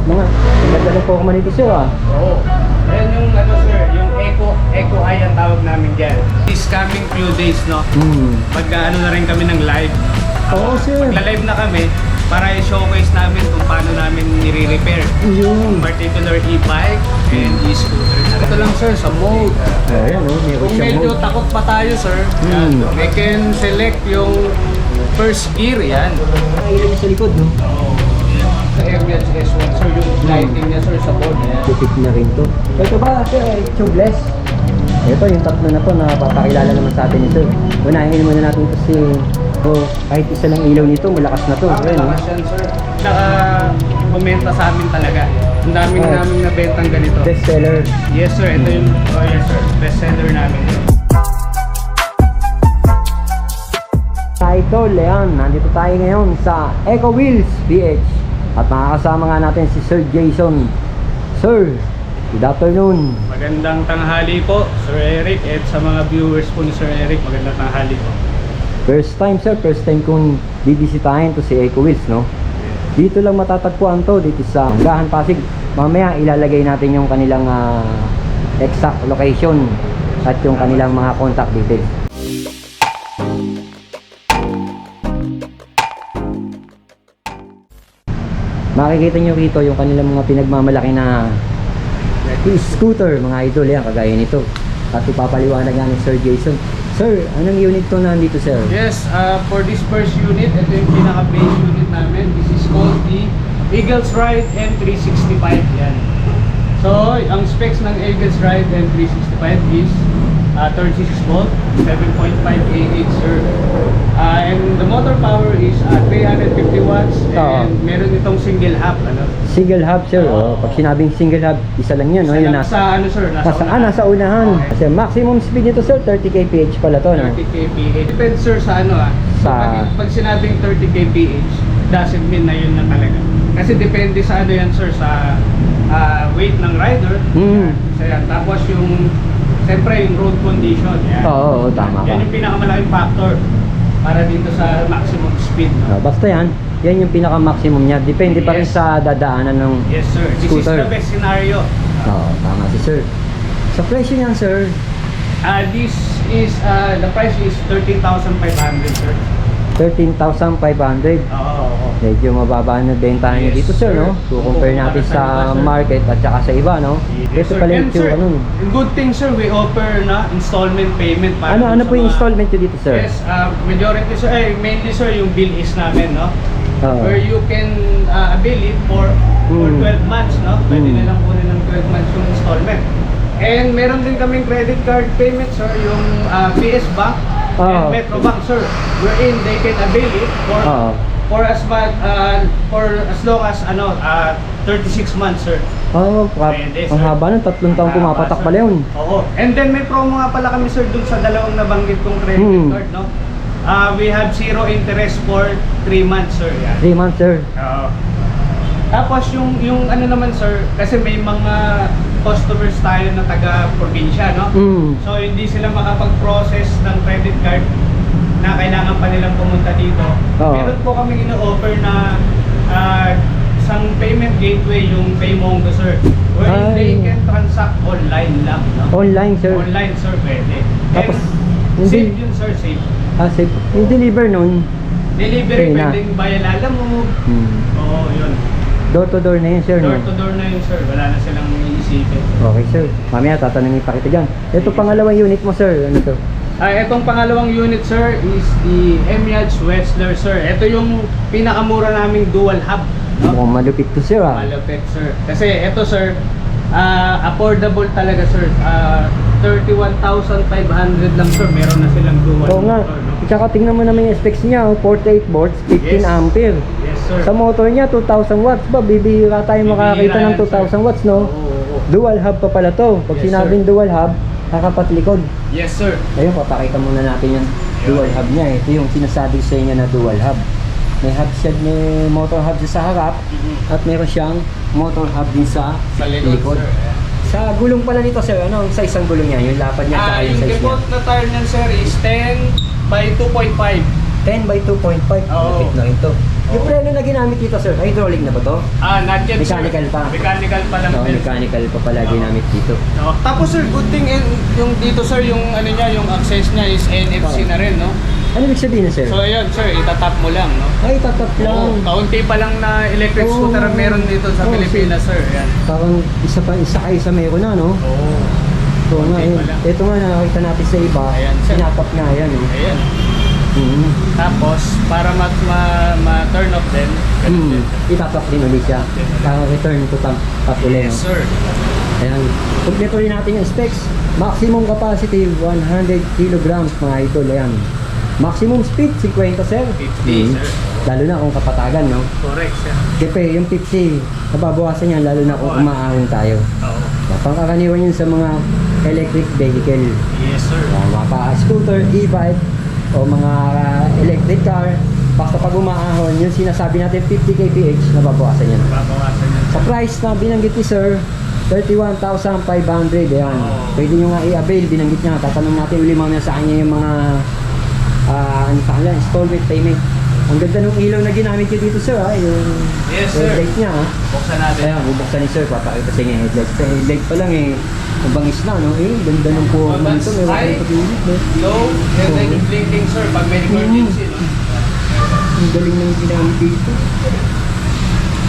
Sarap na nga. Maganda ng Pokemon nito sir ah. Oo. Ayan yung ano sir, yung Eco Eye ang tawag namin dyan. This coming few days, no? Magka-ano na rin kami ng live. Oo sir. Magla-live na kami para i-showcase namin kung paano namin nire-repair Yun. particular e-bike and e-scooter. Ito lang sir, sa mode. Ayan oh, meron Kung siyang medyo mode. takot pa tayo sir, we can select yung first gear, yan. Ayun sa likod no. Sa Airblades S1 sir, yung lighting niya sir sa board. Yan. Tipid na rin to. Ito ba sir, tubeless? Ito yung tatlo na to na papakilala naman sa atin ni sir. Unahin muna natin ito si kahit isa lang ilaw nito, malakas na to. Malakas yan sir. Naka-bumenta sa amin talaga. Ang daming naming nabentang ganito. Best seller. Yes sir, ito yung, yes sir, best seller namin. Idol, ayan, nandito tayo ngayon sa Eco Wheels PH. At makakasama nga natin si Sir Jason. Sir, good afternoon. Magandang tanghali po, Sir Eric, at sa mga viewers po ni Sir Eric, magandang tanghali po. First time sir, first time kong bibisitahin to si Eco Wheels, no? Dito lang matatagpuan to, dito sa Gahan Pasig. Mamaya ilalagay natin yung kanilang exact location at yung kanilang mga contact details. Makikita nyo rito yung kanilang mga pinagmamalaki na scooter, mga idol yan, kagaya nito. At ipapaliwanag nga ni Sir Jason. Sir, anong unit to nandito sir? Yes, for this first unit, ito yung pinaka-base unit namin. This is called the Eagles Ride N365. Yan. So, ang specs ng Eagles Ride N365 is 36 volt, 7.5 AH sir. And the motor power is 350 watts and meron itong single hub. Ano? Single hub sir. Pag sinabing single hub, isa lang yan. No? Yun Sa ano sir? Nasa unahan. Okay. Kasi maximum speed nito sir, 30 kph pala to. No? 30 kph. Depends sir sa ano So, pag sinabing 30 kph, doesn't mean na yun na talaga. Kasi depende sa ano yan sir, sa weight ng rider. So, yan. Tapos yung siyempre yung road condition. Yan. Oo, tama ka. Yan yung pinakamalaking factor para dito sa maximum speed. No? Basta yan yung pinaka-maximum niya. Depende pa rin sa dadaanan ng yes sir, this scooter. is the best scenario. Oo, tama si sir. Sa presyo niyan sir? This is, the price is 13,500 sir. 13,500. Oo. Medyo mababa na bentahan niya dito sir, no? So compare natin sa market at saka sa iba, no? Ito pala yung ano. Good thing sir, we offer na installment payment para ano po yung installment nyo dito sir? Yes, majority sir, mainly sir yung bill is namin, no? Where you can avail it for 12 months, no? Pwede nilang kunin ng 12 months yung installment. And meron din kaming credit card payment sir, yung PS Bank and Metro Bank sir, wherein they can avail it for as long as 36 months sir. Ang haba ng 3 taong pumapatak pala yun. Oo. And then may promo nga pala kami sir dun sa dalawang nabanggit kong credit card, no? We have 0 interest for 3 months sir. Yan. 3 months sir. Oo. Tapos yung ano naman sir, kasi may mga customers tayo na taga-probinsya, no? So hindi sila makapag-process ng credit card na kailangan pa nilang pumunta dito. Meron po kami ino-offer na isang payment gateway, yung PayMongo sir, where they can transact online lang, no? Online sir? Online sir, pwede. Tapos safe yun sir, safe. Safe. Yung deliver nun? Delivery, pwedeng bayalala mo. Oo, yun. Door to door na yun sir, no? Door to door na yun sir, wala na silang iisipin. Okay sir, mamaya tatanungin pa kita dyan. Ito pangalawang unit mo sir, ano to? Itong pangalawang unit sir is the Emiads Westler sir. Ito yung pinakamura naming dual hub, no? Mukhang malupit to sir Malupit sir. Kasi ito sir, affordable talaga sir. 31,500 lang sir, meron na silang dual motor, no? Tsaka tingnan mo naman yung specs niya, 48 volts, 15 ampere. Yes sir. Sa motor niya 2,000 watts ba? Bibihira tayo makakita ng 2,000 watts, no? Dual hub pa pala to. Pag sinabing dual hub, kakapatlikod. Yes sir. Ayun, papakita muna natin yung dual hub niya. Ito yung sinasabi sa inyo na dual hub. May hub siya, may motor hub sa harap at meron siyang motor hub din sa likod. Sir. Sa gulong pala nito sir, ano ang size ang gulong niya? Yung lapad niya at yung size niya? Yung default na tire niyan sir is 10 by 2.5. 10 by 2.5. Lapit na rin to. Yung preno na ginamit dito, sir, hydraulic na ba to? Not yet, sir. Mechanical pa. Mechanical pa lang. No, din. mechanical pa pala ginamit dito. No. Tapos sir, good thing yung dito sir, yung ano niya, yung access niya is NFC na rin, no? Ano ibig sabihin na, sir? So ayun sir, itatap mo lang, no? Ay, tatap lang. Kaunti pa lang na electric Oo. scooter ang meron dito sa Oo, Pilipinas, sir. Yan. Parang isa kayo sa meron na, no? Oo. So nga, Konti pa lang. ito nga nakakita natin sa iba, Ayan, sir. sinatap nga yan, no? Ayan. Mm. Tapos, para ma-turn off din, ganun din. Itatap din ulit siya. Parang return to tap ulit, Yes, no? sir. Ayan, kompleto rin natin yung specs. Maximum capacity 100 kilograms mga idol. Ayan. Maximum speed 50, sir. 50, sir. Lalo na kung kapatagan, no? Correct, sir. Siyempre, yung 50, nababawasan yan lalo na kung umaahon tayo. Oo. Pangkaraniwan yun sa mga electric vehicle. Yes, sir. Mga pa-scooter, e-bike, o mga electric car. Basta pag umaahon, yung sinasabi natin 50 kph, nababawasan yan. Babawasan yan. Sa price na binanggit ni sir, 31,500. Ayan. Oh. Pwede nyo nga i-avail. Binanggit niya. Tatanong natin uli mga sa kanya yung mga ano sa kanila, installment payment. Ang ganda ng ilaw na ginamit ko dito, sir. Yung Yes, sir. headlight niya. Buksan natin. Ayan, bubuksan ni sir. Papakita sa inyo yung headlight. Sa headlight pa lang ang bangis na, no? Ganda ng po Oh, nito. May high. wakay pag-iinit, no? Low, and then yung blinking, sir, pag may emergency, no? Ang galing ng ginamit dito.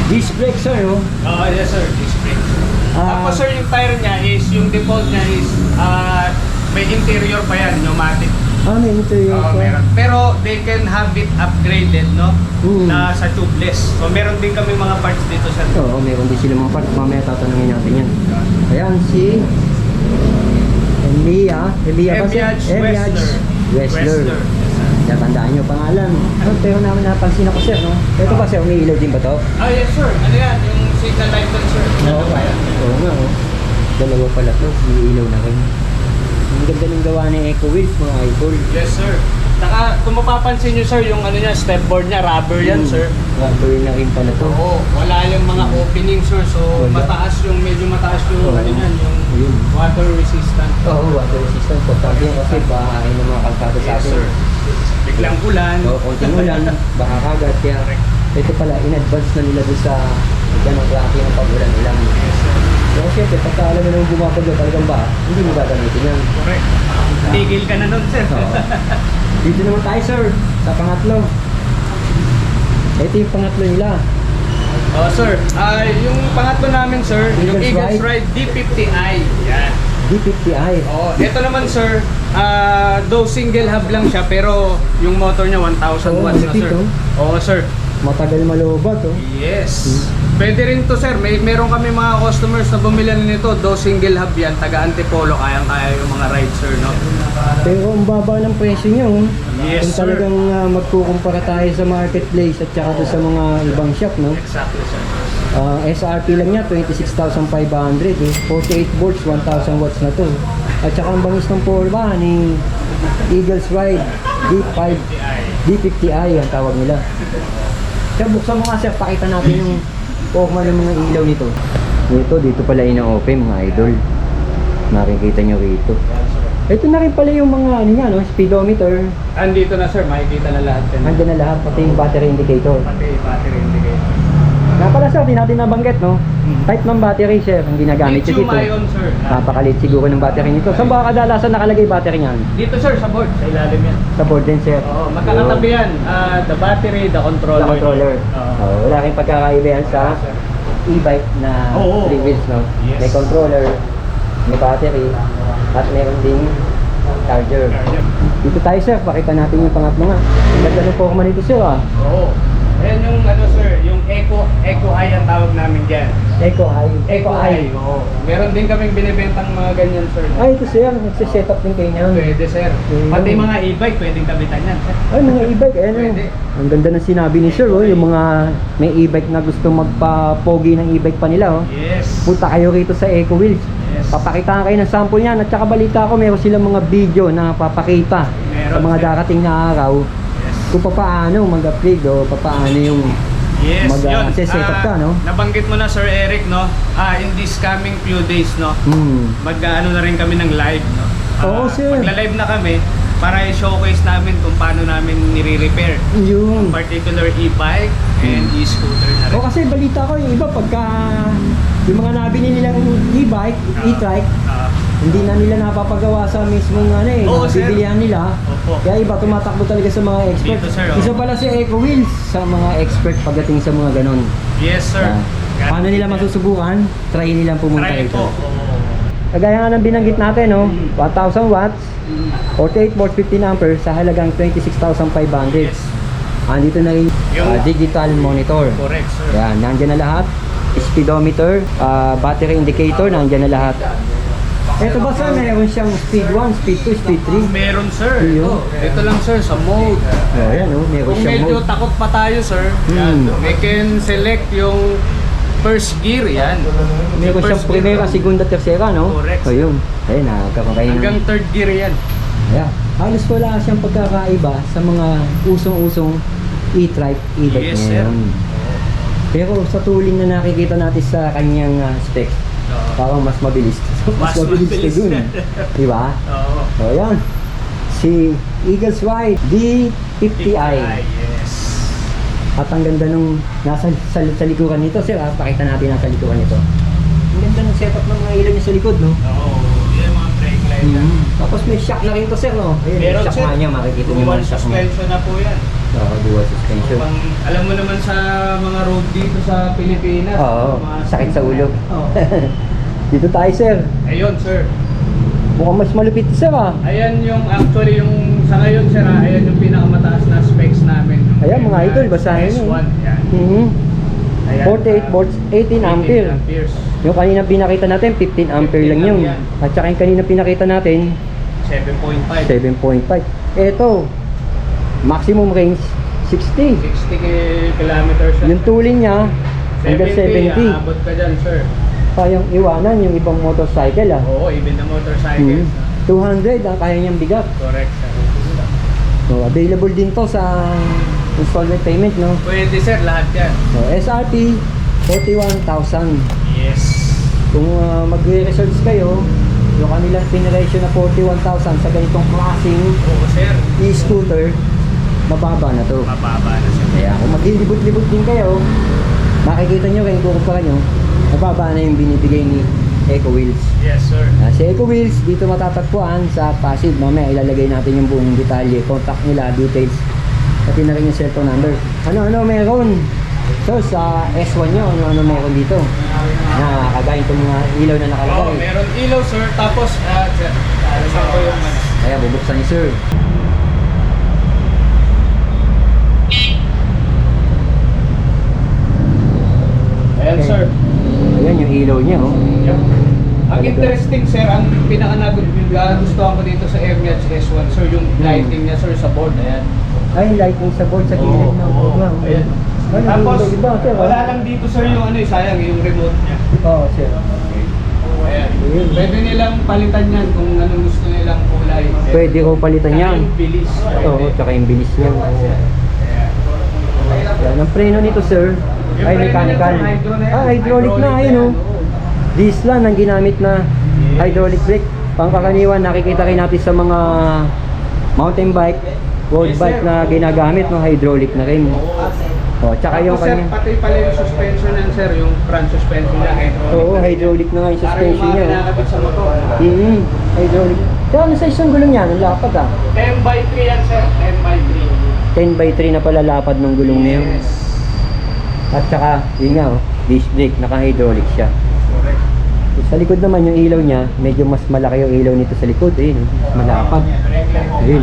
Disc brake, sir, no? Yes, sir. Disc brake. Ah. Tapos, sir, yung tire niya is, yung default niya is, may interior pa yan, pneumatic. May interior pa. Meron. Pero they can have it upgraded, no? Mm. Na sa tubeless. So meron din kami mga parts dito sa Oo, meron din sila mga parts. Mamaya tatanungin natin yan. Ayan, si Emiya ba siya? Emiaj Wessler. Natandaan nyo pangalan. Pero naman napansin ako, sir, no? Ito ba, sir? May ilaw din ba to? Yes, sir. Ano yan? Yung signal light doon, sir. Oo nga. Oo nga, oh. Dalawa pala to. May ilaw na rin. Ang ganda ng gawa ni Eco Wheels, mga idol. Yes, sir. Saka, kung mapapansin nyo, sir, yung ano niya, stepboard niya, rubber yan, sir. Rubber na rin pala to. Oo, wala yung mga opening, sir. So, Wala. medyo mataas yung, Oo. ano yan, yung Ayun. water resistant. Oo, water resistant. Importante yan kasi bahay ng mga kalsada sa Yes, atin. sir. Biglang ulan. Oo, konting ulan, baka kagat. Kaya ito pala, in advance na nila doon sa ganong klase ng pag-ulan-ulan. Yes, sir. Pero siyempre, pagka alam mo nang bumabagyo talagang ba, hindi mo gagamitin yan. Correct. Tigil ka na nun, sir. Oo. Dito naman tayo, sir, sa pangatlo. Ito yung pangatlo nila. Oh, sir. Yung pangatlo namin, sir, yung Eagles Eagles Ride D50i. Yan. D50i. Oh, ito naman, sir, though single hub lang siya, pero yung motor niya 1,000 Oh, watts na, sir. malupit, Oo, sir. Matagal malobat, oh. Yes. Pwede rin to, sir. Meron kami mga customers na bumili na nito, though single hub yan, taga Antipolo, kayang-kaya yung mga ride, sir, no? Pero ang baba ng presyo niya, oh. Yes, Kung sir. talagang magkukumpara tayo sa marketplace at saka doon sa mga ibang shop, no? Exactly, sir. SRP lang niya, 26,500 eh. 48 volts, 1,000 watts na to. At saka ang bangis ng forma ni Eagles Ride D50i ang tawag nila. Kaya buksan mo nga, sir, pakita natin yung forma ng mga ilaw nito. Dito pala ina-open, mga idol. Makikita nyo rito. Ito na rin pala yung mga ano niya, no? Speedometer. Andito na, sir. Makikita na lahat yan. Andyan na lahat, pati yung battery indicator. Pati battery indicator. Nga pala, sir, di natin nabanggit, no? Type ng battery, sir, ang ginagamit nyo dito. Lithium-ion, sir. Napakalit siguro ng battery nito. Saan ba kadalasan nakalagay battery niyan? Dito, sir, sa board. Sa ilalim yan. Sa board din, sir. Oo, magkakatabi yan. The battery, the controller. Sa controller. Oo. Wala kayong pagkakaiba yan sa e-bike na Oo. 3 wheels, no? Yes. May controller, may battery, at meron ding charger. Dito tayo, sir. Pakita natin yung pangatlo nga. Ang ganda ng forma nito, sir, ah. Oo. Ayan yung ano, sir, yung Eco Eye ang tawag namin dyan. Eco High. Eco Eye, oo. Meron din kaming binibentang mga ganyan, sir. Ay, ito, sir. Nagsiset up din kayo niyan. Pwede, sir. Okay. Pati mga e-bike, pwedeng kabitan yan, sir. Ay, mga e-bike, ayan o. Pwede. Ang ganda ng sinabi ni sir, oh. Yung mga may e-bike na gusto magpa-pogi ng e-bike pa nila, oh. Yes. Punta kayo rito sa Eco Wheels. Yes. Papakitaan kayo ng sample niyan. At saka balita ko, meron silang mga video na papakita sa Meron, mga sir. darating na araw Yes. kung paano mag-upgrade o paano yung Yes, yun. set up ka, no? Nabanggit mo na, Sir Eric, no? In this coming few days, no? Mag-ano na rin kami ng live, no? Oo, sir. Magla-live na kami. para i-showcase namin kung paano namin nire-repair Yun. particular e-bike and e-scooter na rin. O kasi balita ko yung iba pagka yung mga nabili nilang e-bike, e-trike, hindi na nila napapagawa sa mismong Oo, sir. bibilihan nila. Opo. Kaya iba tumatakbo talaga sa mga expert. Dito, sir, Isa pala si Eco Wheels sa mga expert pagdating sa mga ganon. Yes, sir. Paano nila masusubukan? Try nilang pumunta Try rito. po. Kagaya nga ng binanggit natin, no? 1,000 watts, 48 volts, 15 amperes sa halagang 26,500. Yes. Andito na rin Yung- digital monitor. Correct, sir. Yan, nandyan na lahat. Speedometer, battery indicator, nandyan na lahat. Ito ba sir, meron siyang speed 1, speed 2, speed 3? Meron, sir. Yun. Ito lang, sir, sa mode. Oh, yan, oh, meron Kung siyang medyo mode. takot pa tayo, sir, yan, we can select yung first gear, yan. Meron Yung siyang first gear. primera, segunda, tercera, no? Correct. So yun. Ayun, nakakaroon kayo Hanggang ng... third gear yan. Ayan. Halos wala siyang pagkakaiba sa mga usong-usong e-trike, e-bike Yes, sir. ngayon. Pero sa tuling na nakikita natin sa kanyang specs, parang mas mabilis. Mas mabilis ka mabilis. dun. Diba? Oo. So yan. Si Eagles Ride D50i. Yes. At ang ganda nung nasa sa likuran nito, sir. Pakita natin nasa likuran nito. Ang ganda ng setup ng mga ilaw niya sa likod, no? Oo. Yan mga brake light yan. Tapos may shock na rin to, sir, no? Ayun, Meron, yung shock sir. nga niya, makikita niyo Dual yung shock niya. suspension na po yan. Oo, dual suspension. Alam mo naman sa mga road dito sa Pilipinas. Oo, mga- sakit sa ulo. Oo. Dito tayo, sir. Ayun, sir. Mukhang mas malupit, sir, ah. Ayan yung actually yung sa ngayon, sir, ayan yung pinakamataas na specs namin. Ayan, mga idol, basahin nyo. S1, yan. Mhm. Ayan, 48 volts, 18 ampere. amperes. Yung kanina pinakita natin, 15 ampere lang 15 yun. lang yan. At saka yung kanina pinakita natin, 7.5. 7.5. Ito, maximum range, 60. 60 kilometers. Yung tuling niya, hanggang 70. Aabot ka dyan, sir. Kayang iwanan yung ibang motorcycle, ah. Oo, even the motorcycles. 200 ang kaya niyang bigat. Correct, sir. So, available din to sa installment payment, no? Pwede, sir, lahat yan. So, SRP, 41,000. Yes. Kung magre-research kayo, yung kanilang pinresyo na 41,000 sa ganitong klaseng Oo, sir. e-scooter, mababa na to. Mababa na, sir. Kaya kung maglilibot-libot din kayo, makikita nyo kayong kukumpara nyo, mababa na yung binibigay ni Eco Wheels. Yes, sir. Si Eco Wheels, dito matatagpuan sa Pasig. Mamaya ilalagay natin yung buong detalye, contact nila, details, pati na rin yung cellphone number. Ano meron? So sa S1 nyo, ano meron dito? Na kagaya itong mga ilaw na Oo, nakalagay. meron ilaw, sir. Tapos, sir, alasan ko yung ano. Kaya bubuksan ni sir. Ayan, Okay. sir. Ayan yung ilaw niya, oh. Yep. Ang interesting, sir, ang pinaka-nagustuhan ko dito sa Airmatch S1, sir, yung lighting niya, sir, sa board. Ayan. Ay, lighting sa board sa gilid ng board lang. Ayan. Ay, Tapos, iba, sir, wala lang dito, sir, yung ano, sayang, yung remote niya. Oo, sir. Ayan. Pwede nilang palitan yan kung anong gusto nilang kulay. Pwede ko palitan yan. Yung bilis. Oo, tsaka yung bilis niya. Yan, ang preno nito, sir, Yung ay preno mechanical. niya, hydro na yan. Ah, hydraulic na, ayun, oh. Diesel ang ginamit na hydraulic brake. Pangkakaniwan, nakikita rin natin sa mga mountain bike, road Yes, bike sir. na ginagamit, no, hydraulic na rin. Oh, tsaka yung Tapos, sir, kanya. pati pala yung suspension yan, sir, yung front suspension niya. Oo, hydraulic na nga yung Para yung suspension mga niya. kinakabit sa motor. Hydraulic. Kaya ano sa isang gulong niya? Ang lapad, ah. 10x3 yan, sir. 10x3. 10x3 na pala lapad ng gulong niya. Yes. At saka, yun nga, oh, disc brake, naka-hydraulic siya. Correct. Sa likod naman yung ilaw niya, medyo mas malaki yung ilaw nito sa likod, eh, no? Mas malapad. Ayun,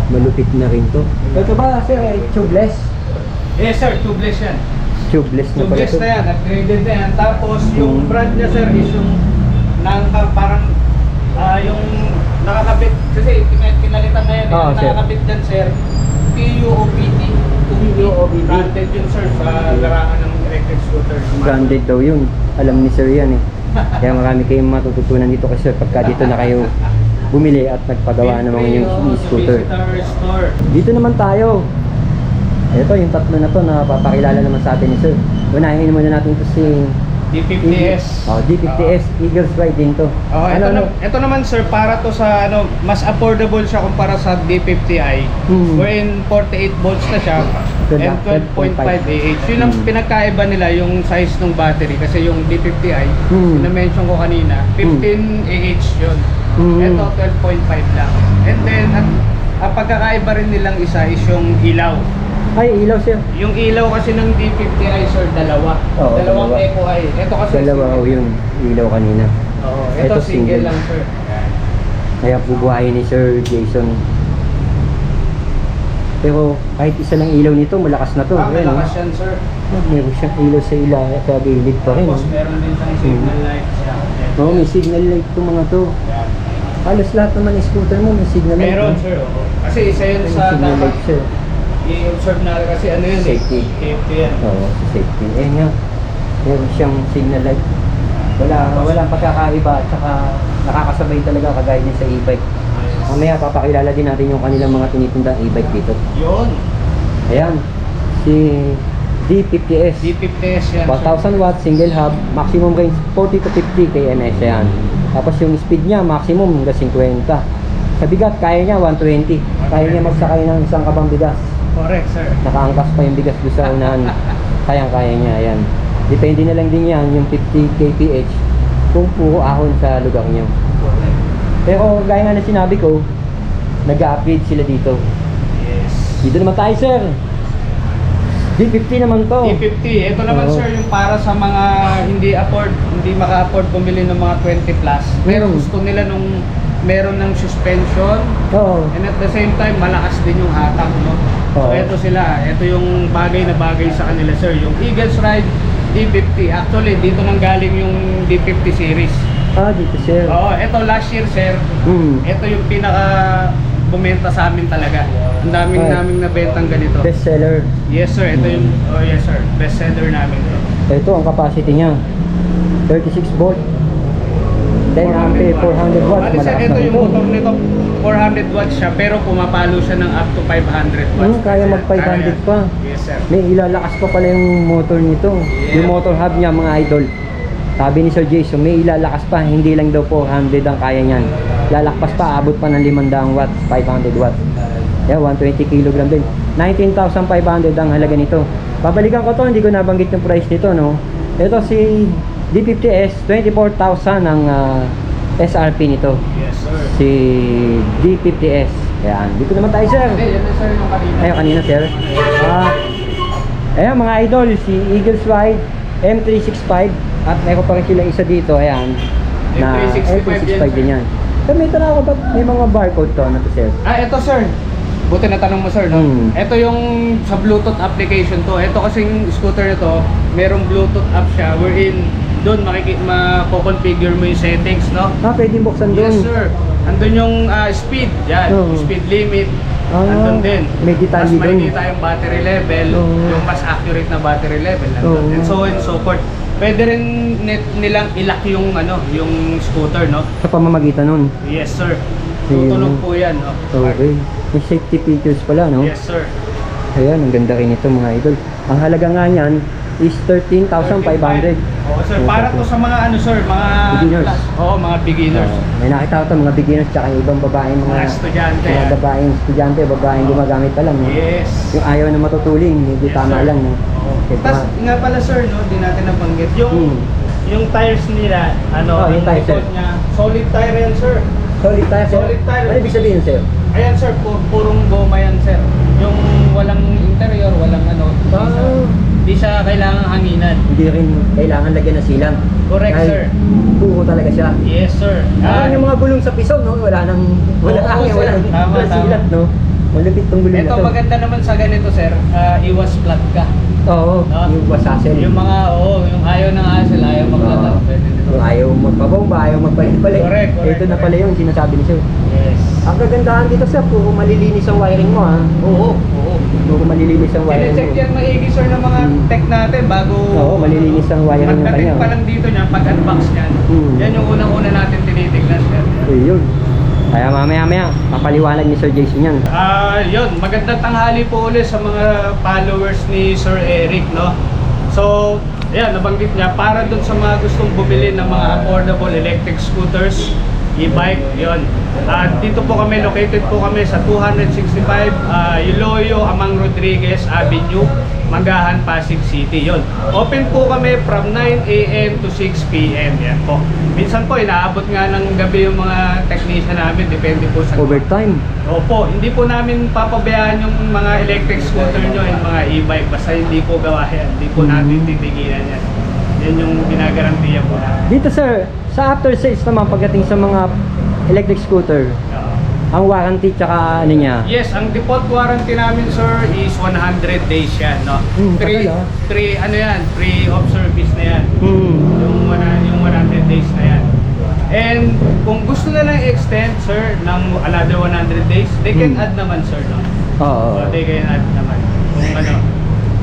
malupit na rin to. Ito ba, sir, eh, tubeless? Yes, sir. Tubeless yan. Tubeless na pala Tubeless to. na yan. Upgraded na yan. Tapos, yung brand niya, sir, is yung parang yung nakakabit. Kasi pinalitan na yan. Oo, Yung sir. nakakabit dyan, sir. PUOBD. PUOBD. Branded yun, sir, sa larangan ng electric scooter. Branded daw yun. Alam ni sir yan, eh. Kaya marami kayong matututunan dito kasi sir, pagka dito na kayo bumili at nagpagawa ng mga yung e-scooter. Visitor store. Dito naman tayo. Ito yung tatlo na to na papakilala naman sa atin ni sir. Unahin muna natin ito si D50S. Oh, D50S Eagles Ride din to. Oh, ito naman sir, para to sa mas affordable siya kumpara sa D50i. Wherein 48 volts na siya and 12.5 AH. Yun ang pinagkaiba nila, yung size ng battery, kasi yung D50i, na-mention ko kanina, 15 AH yun. Ito 12.5 lang. And then ang pagkakaiba rin nilang isa is yung ilaw. Ay, ilaw siya. Yung ilaw kasi ng D50i sir, dalawa. Oo, Dalawang dalawa. Eco Eye. Ito kasi Dalawa single. yung ilaw kanina. Oo, ito single lang sir. Kaya bubuhayin ni Sir Jason. Pero kahit isa lang ilaw nito, malakas na to. Ayan, Malakas yan sir. meron siyang ilaw sa gilid pa rin. Tapos meron din siyang signal light siya. Oo, may signal light itong mga to. Yan. Halos lahat naman ng scooter mo may signal light. Meron no? sir, oo. Kasi isa yun May sa signal dapat light siya. i-observe natin kasi ano yun Safety. Safety yan. Oo, sa safety. Eh nga, meron siyang signal light. Walang pagkakaiba at saka nakakasabay talaga kagaya din sa e-bike. Mamaya papakilala din natin yung kanilang mga tinitindang e-bike dito. Yun. Ayan, si D50S. D50S yan sir. 1,000 watts, single hub, maximum range 40 to 50 kms yan. Tapos yung speed niya, maximum hanggang 50. Sa bigat, kaya niya 120. Kaya niya magsakay ng isang kabang bigas. Correct sir. Nakaangkas pa yung bigas doon sa unahan. Kayang-kaya niya, ayan. Depende na lang din yan, yung 50 kph, kung puro ahon sa lugar niyo. Correct. Pero gaya nga na sinabi ko, nag-upgrade sila dito. Yes. Dito naman tayo, sir. D50 naman to. D50. Ito naman Oo. sir, yung para sa mga hindi maka-afford bumili ng mga 20 plus. Pero gusto nila nung meron ng suspension Oo. and at the same time malakas din yung hatak, no? So Oo. ito sila, ito yung bagay na bagay sa kanila sir, yung Eagles Ride D50. Actually dito nang galing yung D50 series. Ah, dito, sir. Oo, ito last year sir, ito yung pinaka bumenta sa amin talaga. Ang naming nabentang ganito. Best seller. Yes sir, ito yung yes sir, best seller namin to. Ito ang capacity niya. 36 volt. 10 ampere, 400 watts. Bali, sir, Malakas ito na yung ito. motor nito, 400 watts siya, pero pumapalo siya ng up to 500 watts. Kaya mag 500 pa. Yes sir. May ilalakas pa pala yung motor nito. Yeah. Yung motor hub niya, mga idol. Sabi ni Sir Jason, may ilalakas pa. Hindi lang daw 400 ang kaya niyan. Lalakpas pa, abot pa ng 500 watts, 500 watts. Yeah, 120 kg din. 19,500 ang halaga nito. Babalikan ko to, hindi ko nabanggit yung price nito, no? Ito si D50S, 24,000 ang SRP nito. Yes sir. Si D50S. Ayan, dito naman tayo, sir. Hindi, yan na sir yung kanina. Ayun, kanina, sir. Ayan, mga idol, si Eagles Ride M365. At meron pa rin sila isa dito, ayan. Na M365 M365 din yan. Pero may tanong ako, ba't may mga barcode to? Ano to, sir? Ito sir. Buti na tanong mo sir, no? Ito yung sa Bluetooth application to. Ito kasing scooter nito, merong Bluetooth app siya wherein doon mako-configure mo yung settings, no? Pwede buksan doon. Yes sir. Andun yung speed, yan, speed limit. Andun din. May detalye Mas doon. makikita yung battery level, yung mas accurate na battery level, andun. And so forth. Pwede rin nilang ilock yung yung scooter, no? Sa pamamagitan nun. Yes sir. Tutunog po yan, no? Okay. May safety features pala, no? Yes sir. Ayan, ang ganda rin ito, mga idol. Ang halaga nga niyan is 13,500. Oo sir, para to sa mga sir, mga Beginners. mga beginners. May nakita ko ito, mga beginners, tsaka yung ibang babaeng Mga estudyante. mga babaeng estudyante, babaeng gumagamit pa lang, no? Yes. Yung ayaw na matutuling, hindi Yes, tama sir. lang, no? Oo. Ito Tapos nga. nga pala sir, no, di natin nabanggit yung tires nila, yung tires, sir. likod niya, solid tire yan sir. Solid tire, sir? Solid tire. Ano ibig sabihin, sir? Ayan sir, purong goma yan sir. Yung walang interior, walang di siya kailangang hanginan. Hindi rin kailangan lagyan ng silang. Correct, Dahil sir. Puro talaga siya. Yes sir. Parang yung mga gulong sa piso, no? Wala nang hangin, sir. walang Tama. silat, no? Malupit tong gulong na Ito to. maganda naman sa ganito sir, iwas flat ka. Oo, No? yung wasasel. Yung mga, yung ayaw ng hassle, ayaw maglalag. Pwede dito. Yung ayaw magpabomba, ayaw magpalit-palit. Correct. Ito na pala yung sinasabi ni sir. Yes. Ang kagandahan dito sir, puro malilinis ang wiring mo, ha? Oo. Puro malilinis ang wiring Sinecheck mo. yan maigi sir ng mga tech natin bago Oo, malilinis ang wiring ng magdating kanya. pa lang dito niya, pag-unbox niyan. Yan yung unang-una natin tinitignan sir. Yun. Kaya mamaya, papaliwanag ni Sir Jason yan. Yun, magandang tanghali po ulit sa mga followers ni Sir Eric, no? So, Ayan, nabanggit niya, para doon sa mga gustong bumili ng mga affordable electric scooters, e-bike, yon. At dito po kami, located po kami sa 265 Iloilo Amang Rodriguez Avenue, Manggahan, Pasig City, yon. Open po kami from 9 a.m. to 6 p.m. Yan po. Minsan po, inaabot nga ng gabi yung mga technician namin, depende po sa... Overtime. Opo, hindi po namin papabayaan yung mga electric scooter nyo, yung mga e-bike, basta hindi po gawa yan, hindi po natin titigilan yan. Yan yung ginagarantiya po namin. Dito sir, sa after sales naman pagdating sa mga electric scooter, ang warranty tsaka ano niya? Yes, ang default warranty namin sir is 100 days yan, no? Tagal, ah. Ano yan, free of service na yan. Yung 100 days na yan. And kung gusto na lang i-extend sir ng another 100 days, they can add naman sir, no? Oo. So, they can add naman. Kung ano.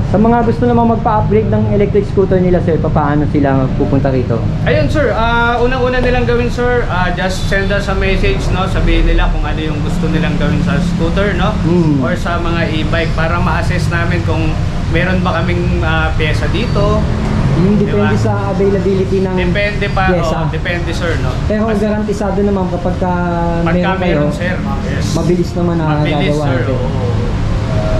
Sa mga gusto namang magpa-upgrade ng electric scooter nila sir, paano sila pupunta rito? Ayun sir, unang-una nilang gawin sir, just send us a message, no? Sabihin nila kung ano yung gusto nilang gawin sa scooter, no? Or sa mga e-bike para ma-assess namin kung meron ba kaming pyesa dito. Depende sa availability ng Depende pa, pyesa. depende sir, no? Pero garantisado naman kapag meron kayo, sir, yes. mabilis naman na Mabilis gagawa sir, natin. oo.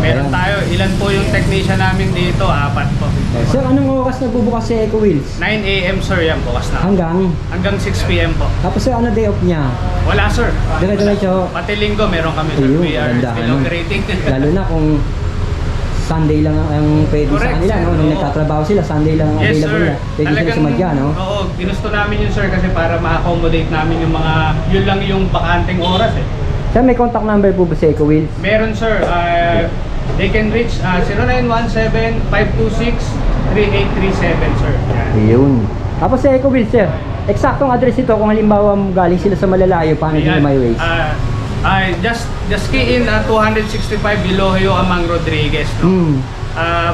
Meron Ayan. tayo, ilan po yung technician namin dito? 4 po. Sir, anong oras nagbubukas si Eco Wheels? 9 a.m. sir, yan bukas na. Hanggang 6 p.m. po. Tapos sir, ano day off niya? Wala sir. Dire-diretso. Pati linggo meron kami sir. Ayun, We are ganda, still ano. operating. Lalo na kung Sunday lang ang pwede Correct, sa kanila, sir. no? Nung Oo. nagtatrabaho sila, Sunday lang ang Yes available sir. nila. Pwede sila sumadya, no? Oo, ginusto namin yun sir kasi para ma-accommodate namin yung mga, yun lang yung bakanteng oras eh. Sir, may contact number po ba si Eco Wheels? Meron sir, they can reach 0917-526-3837 sir. Yan. Ayun. Tapos si Eco Wheels, sir, eksaktong address ito kung halimbawa galing sila sa malalayo, paano sila Ayan. may ways? Just key in 265 Iloilo Amang Rodriguez, no?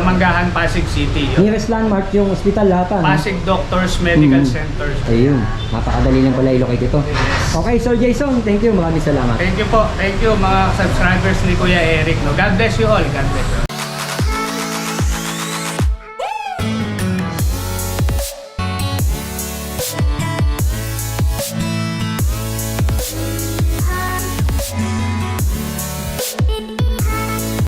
Manggahan, Pasig City. Yun. Nearest landmark yung hospital lahat, no? Pasig Doctors Medical Center. Ayun. Napakadali lang pala i-locate ito. Okay, Sir Jason, thank you. Maraming salamat. Thank you po. Thank you mga subscribers ni Kuya Eric. No? God bless you all. God bless you.